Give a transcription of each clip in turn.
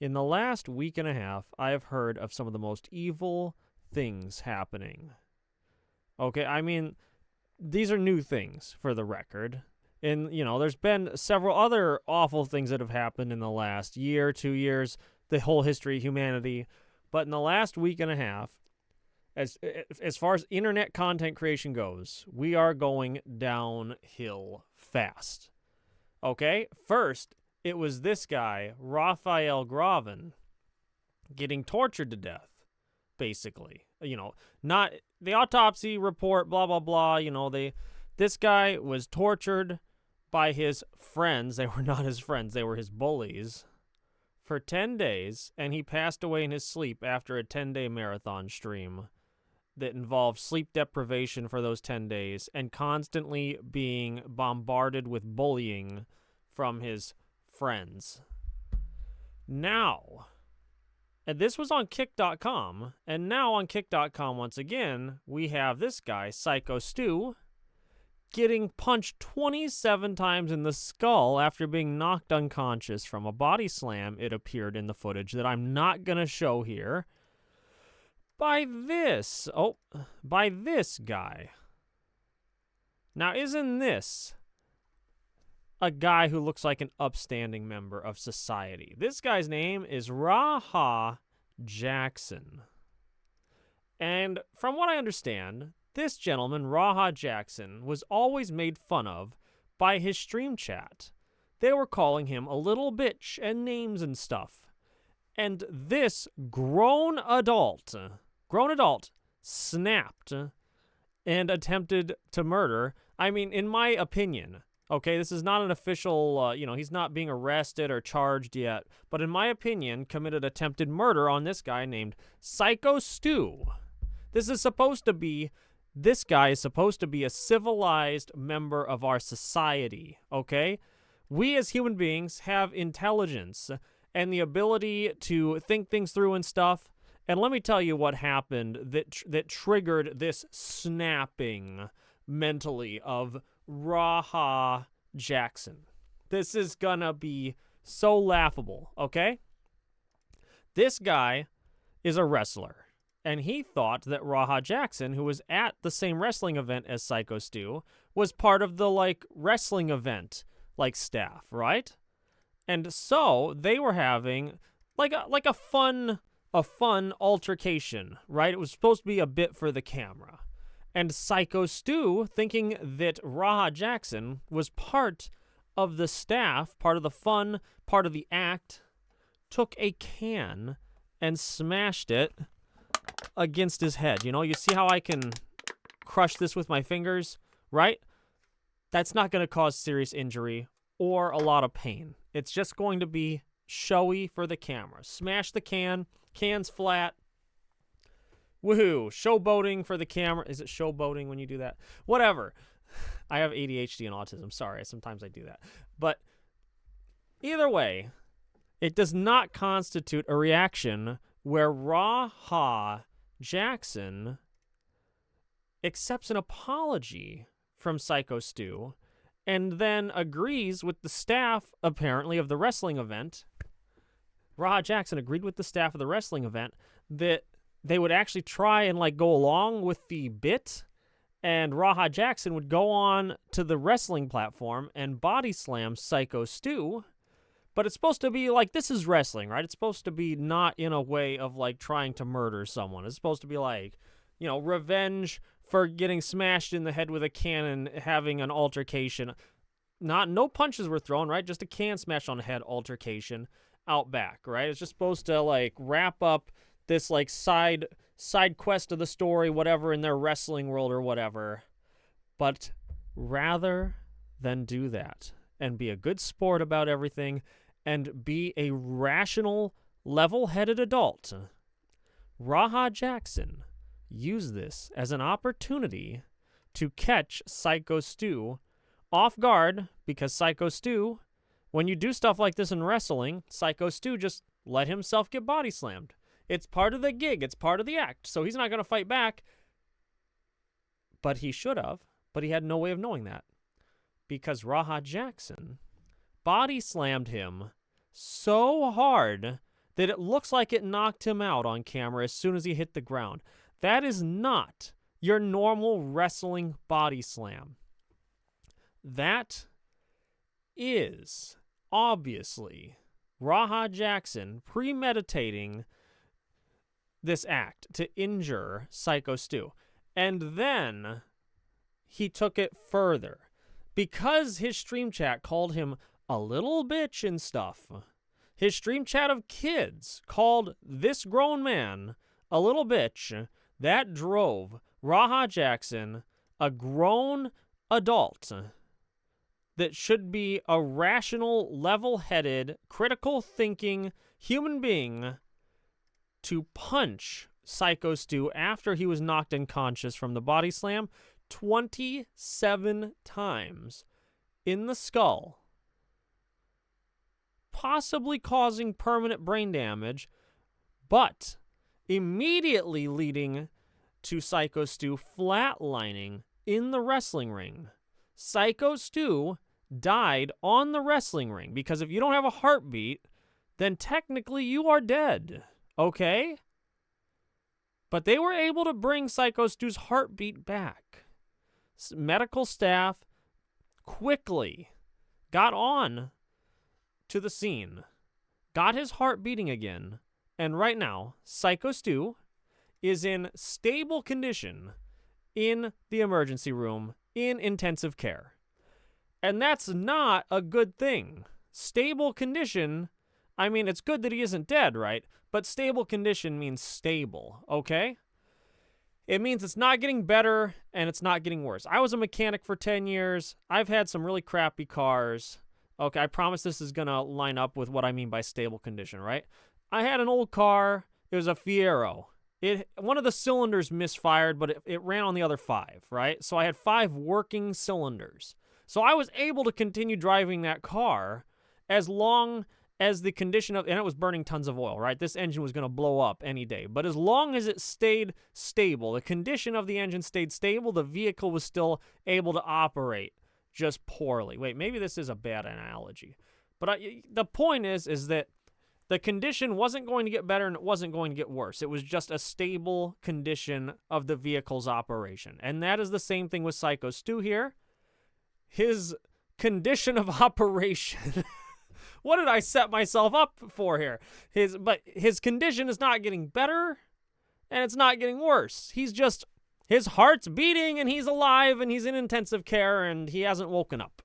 In the last week and a half, I have heard of some of the most evil things happening. Okay, I mean, these are new things for the record. And, there's been several other awful things that have happened in the last year, 2 years, the whole history of humanity. But in the last week and a half, as far as internet content creation goes, we are going downhill fast. Okay? First, it was this guy, Raphael Gravin, getting tortured to death, basically. Not the autopsy report, blah, blah, blah. This guy was tortured by his friends. They were not his friends, they were his bullies, for 10 days, and he passed away in his sleep after a 10-day marathon stream that involved sleep deprivation for those 10 days and constantly being bombarded with bullying from his friends. Now, and this was on Kick.com, and now on Kick.com once again, we have this guy, Psycho Stu, getting punched 27 times in the skull after being knocked unconscious from a body slam, it appeared in the footage that I'm not going to show here, by this guy. Now, isn't this a guy who looks like an upstanding member of society? This guy's name is Raha Jackson. And from what I understand, this gentleman, Raha Jackson, was always made fun of by his stream chat. They were calling him a little bitch and names and stuff. And this grown adult snapped and attempted to murder. I mean, in my opinion, okay, this is not an official, he's not being arrested or charged yet, but in my opinion, committed attempted murder on this guy named Psycho Stu. This guy is supposed to be a civilized member of our society, okay? We as human beings have intelligence and the ability to think things through and stuff. And let me tell you what happened that triggered this snapping mentally of Raha Jackson. This is gonna be so laughable, okay? This guy is a wrestler, and he thought that Raha Jackson, who was at the same wrestling event as Psycho Stu, was part of the, wrestling event, staff, right? And so they were having, a fun altercation, right? It was supposed to be a bit for the camera. And Psycho Stu, thinking that Raha Jackson was part of the staff, part of the fun, part of the act, took a can and smashed it against his head. You see how I can crush this with my fingers, right? That's not going to cause serious injury or a lot of pain. It's just going to be showy for the camera. Smash the can's flat. Woohoo, showboating for the camera. Is it showboating when you do that? Whatever. I have ADHD and autism. Sorry, sometimes I do that. But either way, it does not constitute a reaction where Raha Jackson accepts an apology from Psycho Stu and then agrees with the staff, apparently, of the wrestling event. Raha Jackson agreed with the staff of the wrestling event that they would actually try and go along with the bit, and Raha Jackson would go on to the wrestling platform and body slam Psycho Stu. But it's supposed to be this is wrestling, right? It's supposed to be not in a way of trying to murder someone. It's supposed to be revenge for getting smashed in the head with a can and having an altercation. No punches were thrown, right? Just a can smashed on the head altercation out back, right? It's just supposed to wrap up this side quest of the story, whatever, in their wrestling world or whatever. But rather than do that and be a good sport about everything and be a rational, level-headed adult, Raha Jackson used this as an opportunity to catch Psycho Stu off guard, because Psycho Stu, when you do stuff like this in wrestling, Psycho Stu just let himself get body slammed. It's part of the gig. It's part of the act. So he's not going to fight back. But he should have. But he had no way of knowing that. Because Raha Jackson body slammed him so hard that it looks like it knocked him out on camera as soon as he hit the ground. That is not your normal wrestling body slam. That is obviously Raha Jackson premeditating this act to injure Psycho Stu. And then he took it further. Because his stream chat called him a little bitch and stuff, his stream chat of kids called this grown man a little bitch. That drove Raha Jackson, a grown adult that should be a rational, level-headed, critical thinking human being, to punch Psycho Stu after he was knocked unconscious from the body slam 27 times in the skull, possibly causing permanent brain damage, but immediately leading to Psycho Stu flatlining in the wrestling ring. Psycho Stu died on the wrestling ring, because if you don't have a heartbeat, then technically you are dead, okay? But they were able to bring Psycho Stu's heartbeat back. Medical staff quickly got on to the scene, got his heart beating again, and right now, Psycho Stu is in stable condition in the emergency room in intensive care. And that's not a good thing. Stable condition, I mean, it's good that he isn't dead, right? But stable condition means stable, okay? It means it's not getting better and it's not getting worse. I was a mechanic for 10 years. I've had some really crappy cars. Okay, I promise this is going to line up with what I mean by stable condition, right? I had an old car. It was a Fiero. One of the cylinders misfired, but it ran on the other 5, right? So I had 5 working cylinders. So I was able to continue driving that car as long as the condition of, and it was burning tons of oil, right? This engine was going to blow up any day. But as long as it stayed stable, the condition of the engine stayed stable, the vehicle was still able to operate just poorly. Wait, maybe this is a bad analogy. But the point is that the condition wasn't going to get better and it wasn't going to get worse. It was just a stable condition of the vehicle's operation. And that is the same thing with Psycho Stu here. His condition of operation... What did I set myself up for here? His condition is not getting better, and it's not getting worse. His heart's beating, and he's alive, and he's in intensive care, and he hasn't woken up.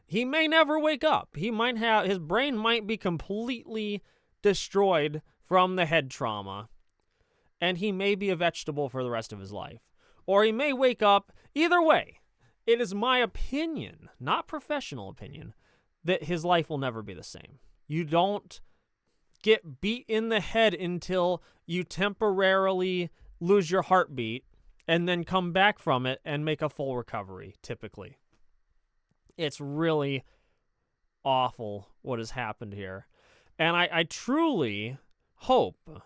He may never wake up. His brain might be completely destroyed from the head trauma, and he may be a vegetable for the rest of his life. Or he may wake up. Either way, it is my opinion, not professional opinion, that his life will never be the same. You don't get beat in the head until you temporarily lose your heartbeat and then come back from it and make a full recovery, typically. It's really awful what has happened here. And I truly hope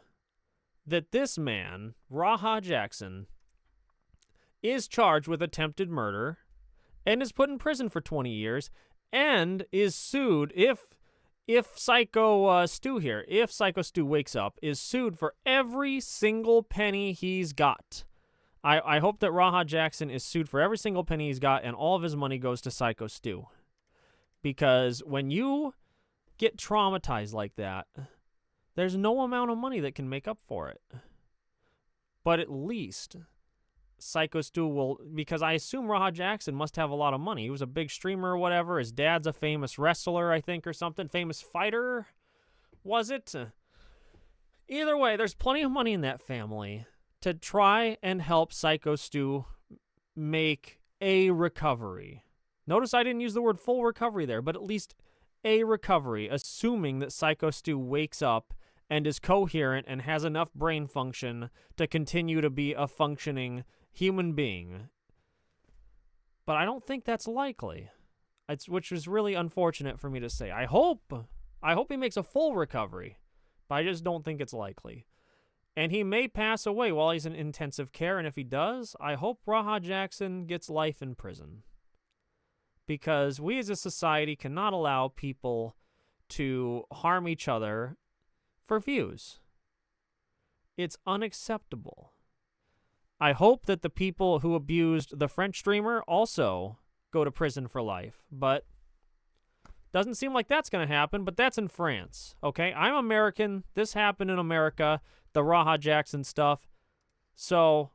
that this man, Raha Jackson, is charged with attempted murder and is put in prison for 20 years and is sued if Psycho Stu wakes up, is sued for every single penny he's got. I hope that Raha Jackson is sued for every single penny he's got and all of his money goes to Psycho Stu. Because when you get traumatized like that, there's no amount of money that can make up for it. But at least Psycho Stu will, because I assume Raha Jackson must have a lot of money. He was a big streamer or whatever. His dad's a famous wrestler, I think, or something. Famous fighter, was it? Either way, there's plenty of money in that family to try and help Psycho Stu make a recovery. Notice I didn't use the word full recovery there, but at least a recovery, assuming that Psycho Stu wakes up and is coherent and has enough brain function to continue to be a functioning human being. But I don't think that's likely, which is really unfortunate for me to say. I hope he makes a full recovery, but I just don't think it's likely. And he may pass away while he's in intensive care, and if he does, I hope Raha Jackson gets life in prison. Because we as a society cannot allow people to harm each other for views. It's unacceptable. I hope that the people who abused the French streamer also go to prison for life, but doesn't seem like that's going to happen, but that's in France, okay? I'm American. This happened in America, the Raha Jackson stuff. So,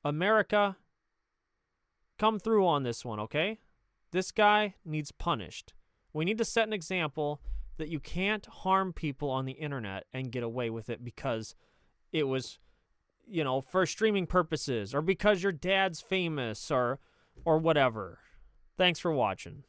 America, come through on this one, okay? This guy needs punished. We need to set an example that you can't harm people on the internet and get away with it because it was, for streaming purposes or because your dad's famous or whatever. Thanks for watching.